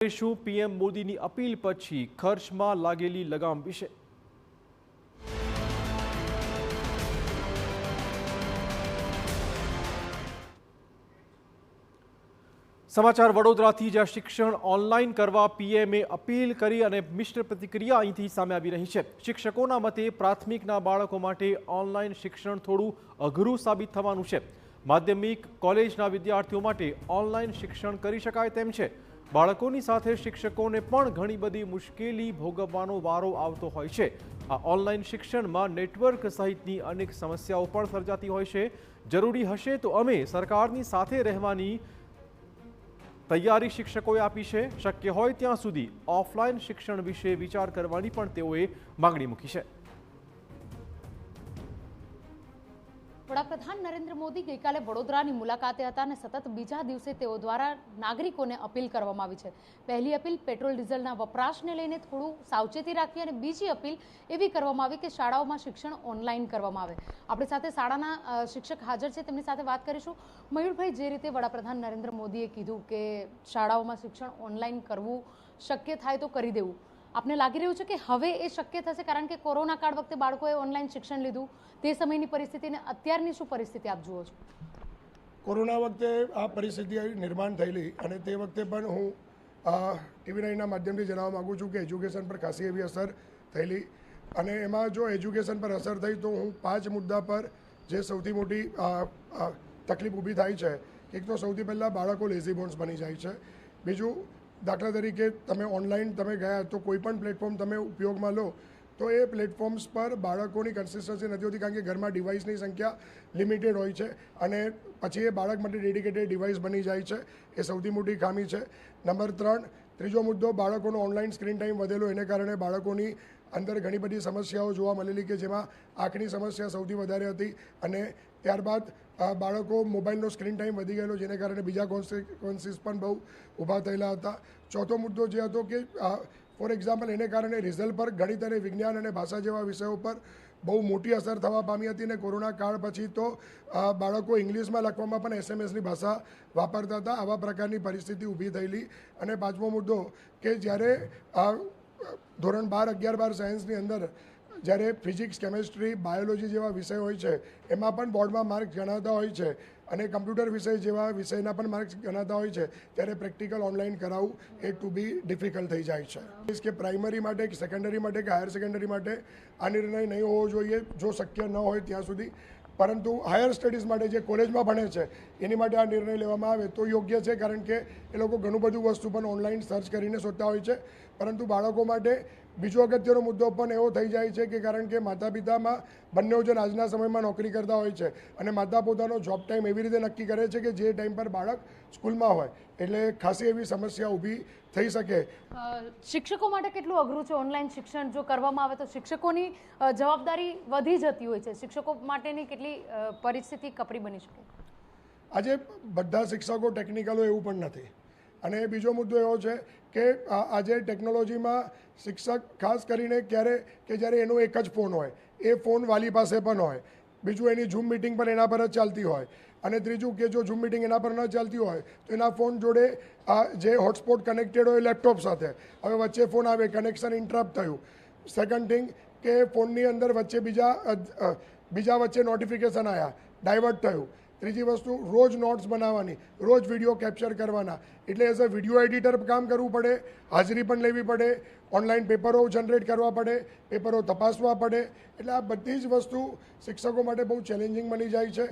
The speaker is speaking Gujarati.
શું પીએમ મોદીની અપીલ પછી ખર્ચમાં લાગેલી લગામ વિશે સમાચાર વડોદરાથી જ્યાં શિક્ષણ ઓનલાઈન કરવા પીએમએ અપીલ કરી અને મિશ્ર પ્રતિક્રિયા અહીંથી સામે આવી રહી છે। શિક્ષકોના મતે પ્રાથમિકના બાળકો માટે ઓનલાઈન શિક્ષણ થોડું અઘરું સાબિત થવાનું છે। માધ્યમિક કોલેજના વિદ્યાર્થીઓ માટે ઓનલાઈન શિક્ષણ કરી શકાય તેમ છે। બાળકોની સાથે શિક્ષકોને પણ ઘણી બધી મુશ્કેલી ભોગવવાનો વારો આવતો હોય છે। આ ઓનલાઈન શિક્ષણમાં નેટવર્ક સહિતની અનેક સમસ્યાઓ પણ સર્જાતી હોય છે। જરૂરી હશે તો અમે સરકારની સાથે રહેવાની તૈયારી શિક્ષકોએ આપી છે। શક્ય હોય ત્યાં સુધી ઓફલાઈન શિક્ષણ વિશે વિચાર કરવાની પણ તેઓએ માંગણી મૂકી છે। વડાપ્રધાન નરેન્દ્ર મોદી ગઈકાલે વડોદરાની મુલાકાતે હતા અને સતત બીજા દિવસે તેઓ દ્વારા નાગરિકોને અપીલ કરવામાં આવી છે। પહેલી અપીલ પેટ્રોલ ડીઝલના વપરાશને લઈને થોડું સાવચેતી રાખવી અને બીજી અપીલ એવી કરવામાં આવી કે શાળાઓમાં શિક્ષણ ઓનલાઈન કરવામાં આવે। આપણી સાથે શાળાના શિક્ષક હાજર છે, તેમની સાથે વાત કરીશું। મયુરભાઈ, જે રીતે વડાપ્રધાન નરેન્દ્ર મોદીએ કીધું કે શાળાઓમાં શિક્ષણ ઓનલાઈન કરવું શક્ય થાય તો કરી દેવું, આપને લાગી રહ્યું છે કે હવે એ શક્ય થશે? કારણ કે કોરોના કાળ વખતે બાળકોએ ઓનલાઈન શિક્ષણ લીધું, તે સમયની પરિસ્થિતિને અત્યારની શું પરિસ્થિતિ આપ જુઓ છો? કોરોના વખતે આ પરિસ્થિતિ નિર્માણ થયેલી અને તે વખતે પણ હું TV9ના માધ્યમથી જણાવવા માગું છું કે એજ્યુકેશન પર ખાસી એવી અસર થયેલી અને એમાં જો એજ્યુકેશન પર અસર થઈ તો હું 5 મુદ્દા પર જે સૌથી મોટી તકલીફ ઊભી થાય છે। એક તો સૌથી પહેલાં બાળકો લેઝી બોન્સ બની જાય છે। બીજું, દાખલા તરીકે તમે ઓનલાઈન ગયા તો કોઈ પણ પ્લેટફોર્મ તમે ઉપયોગમાં લો તો એ પ્લેટફોર્મ્સ પર બાળકોની કન્સિસ્ટન્સી નથી હોતી, કારણ કે ઘરમાં ડિવાઇસની સંખ્યા લિમિટેડ હોય છે અને પછી એ બાળક માટે ડેડિકેટેડ ડિવાઇસ બની જાય છે। એ સૌથી મોટી ખામી છે। નંબર 3, ત્રીજો મુદ્દો, બાળકોનો ઓનલાઈન સ્ક્રીન ટાઈમ વધેલો, એને કારણે બાળકોની અંદર ઘણી બધી સમસ્યાઓ જોવા મળેલી કે જેમાં આંખની સમસ્યા સૌથી વધારે હતી અને ત્યારબાદ બાળકો મોબાઈલનો સ્ક્રીન ટાઈમ વધી ગયેલો, જેને કારણે બીજા કોન્સિક્વન્સીસ પણ બહુ ઊભા થયેલા હતા। ચોથો મુદ્દો જે હતો કે ફોર એક્ઝામ્પલ એને કારણે રિઝલ્ટ પર ગણિત અને વિજ્ઞાન અને ભાષા જેવા વિષયો પર બહુ મોટી અસર થવા પામી હતી અને કોરોના કાળ પછી તો બાળકો ઇંગ્લિશમાં લખવામાં પણ SMS ની ભાષા વાપરતા હતા। આવા પ્રકારની પરિસ્થિતિ ઊભી થયેલી। અને પાંચમો મુદ્દો કે જ્યારે ધોરણ 12, 11, 12 સાયન્સની અંદર જ્યારે ફિઝિક્સ, કેમેસ્ટ્રી, બાયોલોજી જેવા વિષય હોય છે એમાં પણ બોર્ડમાં માર્ક્સ ગણાતા હોય છે અને કમ્પ્યુટર વિષય જેવા વિષયના પણ માર્ક્સ ગણાતા હોય છે, ત્યારે પ્રેક્ટિકલ ઓનલાઈન કરાવવું એ ટુ બી ડિફિકલ્ટ થઈ જાય છે। કે પ્રાઇમરી માટે કે સેકન્ડરી માટે કે હાયર સેકન્ડરી માટે આ નિર્ણય નહીં હોવો જોઈએ જો શક્ય ન હોય ત્યાં સુધી, પરંતુ હાયર સ્ટડીઝ માટે જે કોલેજમાં ભણે છે એની માટે આ નિર્ણય લેવામાં આવે તો યોગ્ય છે, કારણ કે એ લોકો ઘણું બધું વસ્તુ પણ ઓનલાઈન સર્ચ કરીને શોધતા હોય છે। પરંતુ બાળકો માટે બીજો અગત્યનો મુદ્દો પણ એવો થઈ જાય છે કે કારણ કે માતા પિતામાં બંને જણ આજના સમયમાં નોકરી કરતા હોય છે અને માતા પોતાનો જોબ ટાઈમ એવી રીતે નક્કી કરે છે કે જે ટાઈમ પર બાળક સ્કૂલમાં હોય, એટલે ખાસી એવી સમસ્યા ઊભી થઈ શકે। શિક્ષકો માટે કેટલું અઘરું છે ઓનલાઈન શિક્ષણ? જો કરવામાં આવે તો શિક્ષકોની જવાબદારી વધી જતી હોય છે, શિક્ષકો માટેની કેટલી પરિસ્થિતિ કપરી બની શકે? આજે બધા શિક્ષકો ટેકનિકલો એવું પણ નથી। અને બીજો મુદ્દો એવો છે કે આજે ટેકનોલોજીમાં શિક્ષક ખાસ કરીને જ્યારે એનો એક જ ફોન હોય, એ ફોન વાલી પાસે પણ હોય, બીજું એની ઝૂમ મિટિંગ પણ એના પર જ ચાલતી હોય, અને ત્રીજું કે જો ઝૂમ મિટિંગ એના પર ન ચાલતી હોય તો એના ફોન જોડે જે હોટસ્પોટ કનેક્ટેડ હોય લેપટોપ સાથે, હવે વચ્ચે ફોન આવે, કનેક્શન ઇન્ટરપ્ટ થયું। સેકન્ડ થિંગ કે ફોનની અંદર વચ્ચે બીજા વચ્ચે નોટિફિકેશન આવ્યા, ડાયવર્ટ થયું। ત્રીજી વસ્તુ, રોજ નોટ્સ બનાવવાની, રોજ વિડીયો કેપ્ચર કરવાના, એટલે એઝ અ વિડીયો એડિટર કામ કરવું પડે, હાજરી પણ લેવી પડે, ઓનલાઈન પેપરો જનરેટ કરવા પડે, પેપરો તપાસવા પડે, એટલે આ બધી જ વસ્તુ શિક્ષકો માટે બહુ ચેલેન્જિંગ બની જાય છે।